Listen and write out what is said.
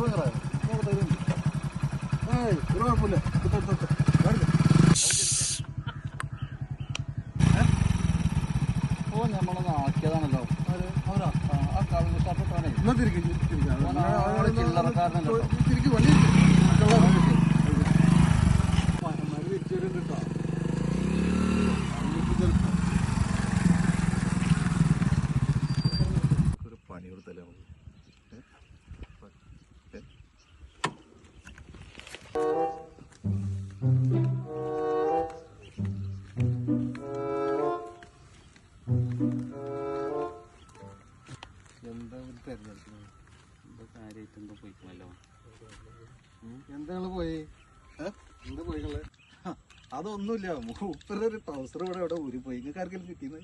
കുഴപ്പമില്ല. ഓ നമ്മളൊന്ന് ആക്കിയതാണല്ലോ അവരാ ആ കവിത ഷാപ്പിട്ടാണേ ചില്ലറക്കാരനല്ലോ തിരിക്ക് വണ്ടി തിരിച്ചു വരും കേട്ടോ. ഒരു പണി കൊടുത്തല്ലേ നമുക്ക്. എന്താ തെരഞ്ഞെടുക്കുന്നത്? എന്താ കാര്യമായിട്ട് എന്താ പോയിക്കണല്ലോ? എന്താ പോയി? എന്താ പോയികള്? അതൊന്നുമില്ല. മൂപ്പരുടെ ഒരു ട്രൗസർ ഇവിടെ ഊരി പോയി. നിങ്ങൾക്ക് ആർക്കെങ്കിലും കിട്ടിയെന്ന്